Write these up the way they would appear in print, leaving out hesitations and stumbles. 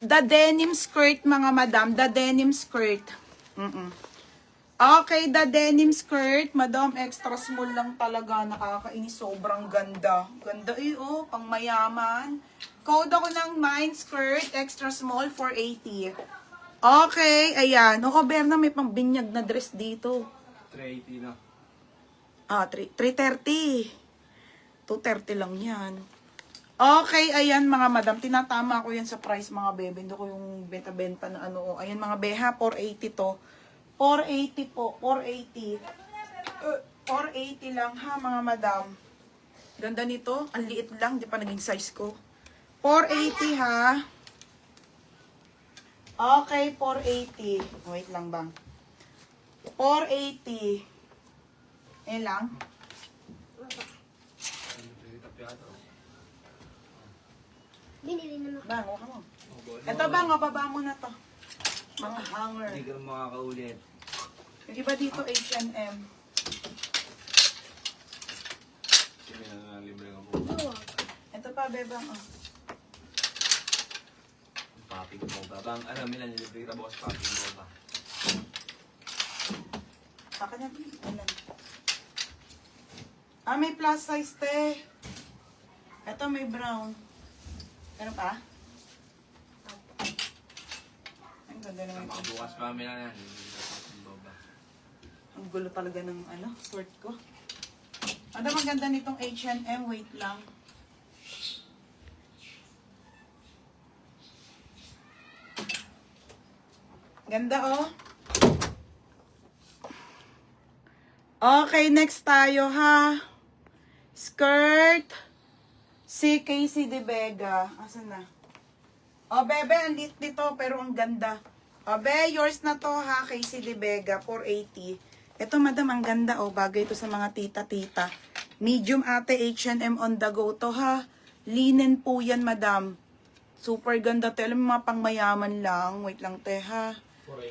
The denim skirt, mga madam. The denim skirt. Okay, the denim skirt. Madam, extra small lang talaga. Nakakainis. Sobrang ganda. Ganda oh. Pang mayaman. Code ako ng mine skirt. Extra small, 480. Okay, ayan. Oo, Berna, may pang binyag na dress dito. 380 na. 330. 230 lang yan. Okay, ayan mga madam. Tinatama ko yan sa price mga bebe. Hindi ko yung benta-benta na ano. Ayan mga beha, 480 to. 480 po, 480. 480 lang ha mga madam. Ganda nito. Ang liit lang, di pa naging size ko. 480 ha. Okay, 480. Wait lang bang. 480. Ayan lang. Binili naman. Bang, ka mo. Ito bang, baba mo na to. Mga hanger. Hindi ka makakaulit. Yung iba dito, H&M. Sige na libre ka po. Ito pa, bebang, oh. Papi ko ba? Bang, ano, Milan, libre kita bukas papi ko ba? Saka na, ilan? May plus size, te. Ito, may brown. Ano pa? Ang ganda naman ito. Bukas pa, Milan, libre kita papi ko ba? Ang gulo talaga ng, short ko. Ano maganda nitong H&M? Wait lang. Ganda, oh. Okay, next tayo, ha. Skirt. Si Casey De Vega. Asan na? O, bebe, ang lit nito, pero ang ganda. O, be, yours na to, ha, Casey De Vega, 480. Ito, madam, ang ganda, oh. Bagay ito sa mga tita-tita. Medium ate, H&M on the go to, ha. Linen po yan, madam. Super ganda, te. Alam mo, mga pangmayaman lang. Wait lang, te, ha.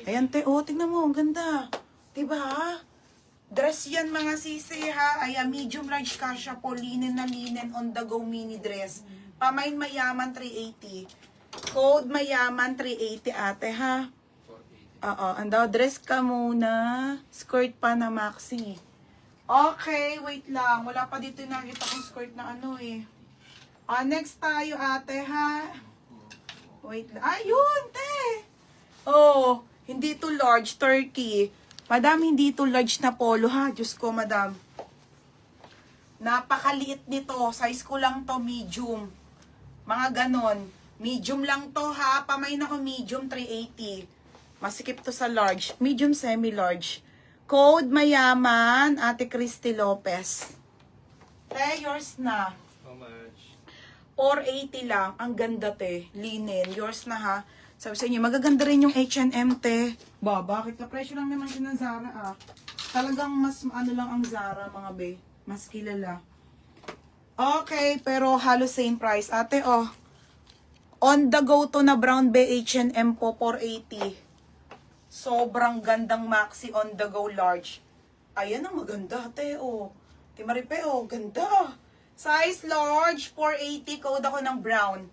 Ayan, te. Oh, tingnan mo. Ang ganda. Diba, ha? Dress yan, mga sisi, ha. Ayan, medium large kasha po. Linen na linen on the go mini dress. Pamain mayaman, 380. Code mayaman, 380, ate, ha. Oo, ando. Dress ka muna. Skirt pa na maxi. Okay, wait lang. Wala pa dito nakita kong skirt na ano, eh. Next tayo, ate, ha. Wait lang. Ayun, te. Oh, hindi to large, turkey. Madam, hindi to large na polo, ha. Diyos ko, madam. Napakaliit nito. Size ko lang to, medium. Mga ganon. Medium lang to, ha. Pamain ako medium, 380. Masikip to sa large. Medium, semi-large. Code mayaman, Ate Christy Lopez. Te, yours na. How much? 480 lang. Ang ganda, te. Linen. Yours na, ha. Sabi sa inyo, magaganda rin yung H&M, te. Ba, bakit? Kapresyo lang naman din ng Zara, ah. Talagang mas, ano lang ang Zara, mga be. Mas kilala. Okay, pero halos same price. Ate, oh. On the go to na brown be H&M po, 480. Sobrang gandang maxi on the go large. Ayan ang maganda, te, oh. Timaripe, oh. Ganda. Size large, 480. Code ako ng brown.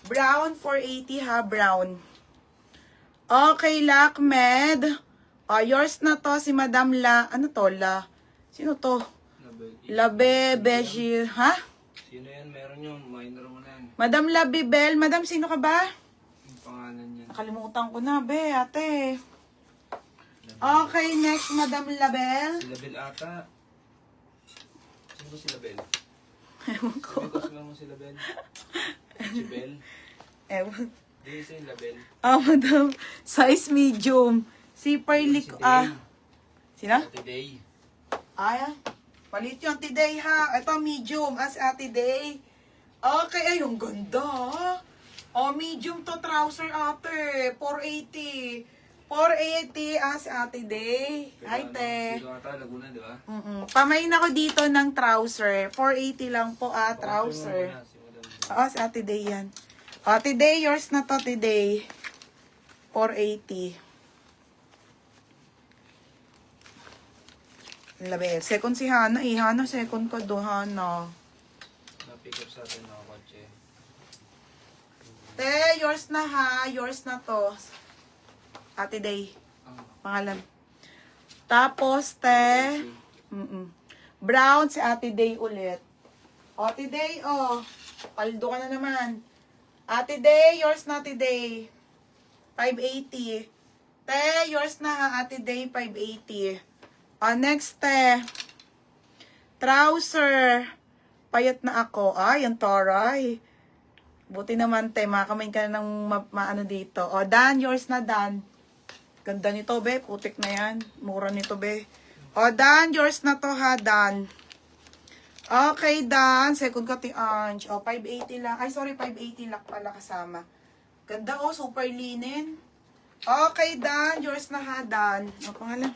Brown, 480 ha, brown. Okay, Lakmed. Yours na to, si Madam La. Ano to, La? Sino to? Labe, Beji. Ha? Sino yan? Meron yun. Minor mo na yan. Madam Labibel. Madam, sino ka ba? Yung pangalan niya. Nakalimutan ko na, be, ate. Okay, next, Madam Label. Si Label ata. Sino ba si Label? Ewan ko. Sabi ko mo si Label. Si Bel. Ewan. Di isa yung Label. Madam. Size medium. Si Perlic, sino? Ate Day. Palit yung Ate Day, ha. Ito, medium. As Ate Day. Okay, ay, yung ganda, ha. Medium to trouser, ate. 480. 480 as Ate Day. Hi, te. Dito ata, Laguna, di ba? Pamain ako dito ng trouser. 480 lang po, trouser. Oo, si Ate Day yan. Ate Day, yours na to, Ate Day. 480. Labi. Second si Hana. Hana, second ko do, Hana. Na-pick up sa atin mga kotse. Te, yours na ha. Yours na to. Ate Day. Pangalan. Tapos, te. Brown, si Ate Day ulit. O, Ate Day, oh. Paldo ka na naman. Ate Day, yours na, Ate Day. 580. Te, yours na ha, Ate Day, 580. O, next, te. Trouser. Payat na ako. Ay, ang taray. Buti naman, te. Makamain ka ng maano dito. O, Dan, yours na, Dan. Ganda nito, be. Putik na yan. Mura nito, be. O, Dan, yours na to, ha, Dan. Okay, Dan. Second ko, ti Ange. O, 580 lang. Ay, sorry, 580 lang pala kasama. Ganda, oh. Super linen. Okay, Dan. Yours na, ha, Dan. O, pangalan?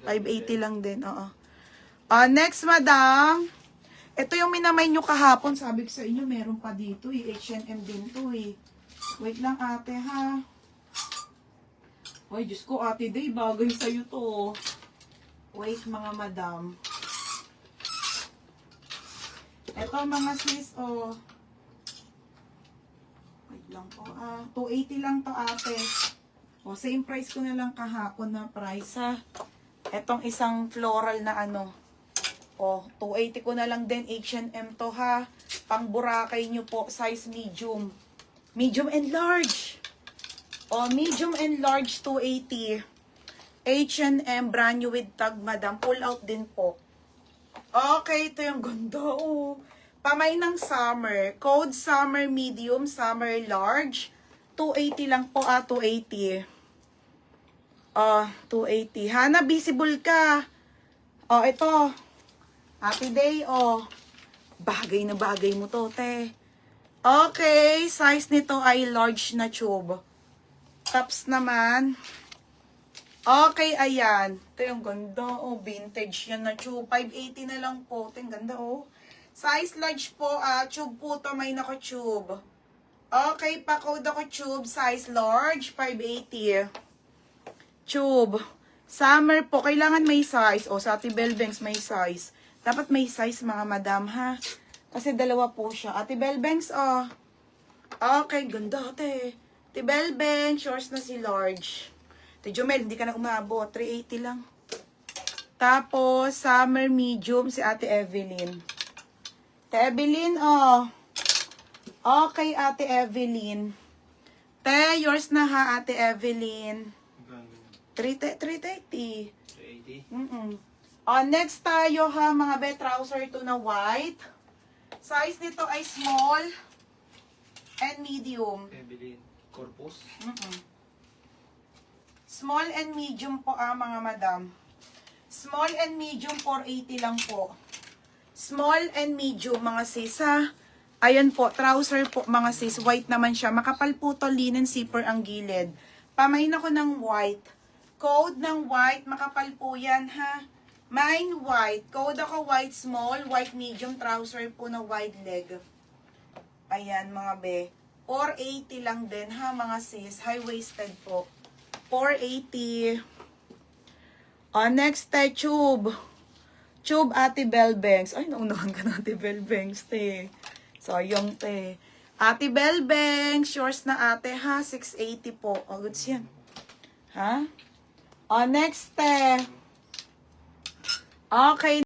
580 lang din, oo. Next, madam. Ito yung minamay nyo kahapon. Sabi ko sa inyo, meron pa dito, eh. H&M din to, eh. Wait lang, ate, ha. Ay, Diyos ko, Ate Day, bagay sa'yo to. Wait, mga madam. Ito, mga sis, oh. Wait lang po, 280 lang to, ate. O, same price ko na lang kahapon na price, ha. Etong isang floral na ano. O, 280 ko na lang din, H&M to, ha. Pang Boracay nyo po, size medium. Medium and large. O, medium and large, 280. H&M, brand new with tag, madam. Pull out din po. Okay, ito yung ganda, oh. Pamay ng summer. Code summer medium, summer large. 280 lang po, 280. 280. Hana, visible ka. Ito. Happy day, Bagay na bagay mo to, te. Okay, size nito ay large na tube. Tops naman. Okay, ayan. Ito yung ganda, vintage yan na tube. 580 na lang po. Ito yung ganda, Size large po, tube po to, may naka-tube. Okay, pa-code ako tube, size large, 580. Tube. Summer po, kailangan may size. Sa Ate Belbanks may size. Dapat may size, mga madam, ha? Kasi dalawa po siya. Ate Belbanks, Okay, ganda, ate. Ate Belbanks, yours na si large. Ate Jomel, hindi ka na umabot. 380 lang. Tapos, summer medium, si Ate Evelyn. Ate Evelyn, Okay, Ate Evelyn. Te, yours na ha, Ate Evelyn. 330. 380. Next tayo ha, mga be, trouser to na white. Size nito ay small and medium. Evelyn. Corpus. Small and medium po mga madam. Small and medium, 480 lang po. Small and medium, mga sis, ha. Ayan po, trouser po, mga sis. White naman siya. Makapal po to, linen zipper ang gilid. Pamain ako ng white. Code ng white, makapal po yan, ha. Mine white. Code ako white small, white medium, trouser po na wide leg. Ayan, mga be. 480 lang din, ha, mga sis. High-waisted po. 480. Next, tube. Tube, Ate Belbanks. Ay, naunahan ka na, Ate Belbanks, te. Sayang, te. Ate Belbanks, yours na, ate, ha? 680 po. Goods yan. Ha? Next, te. Okay.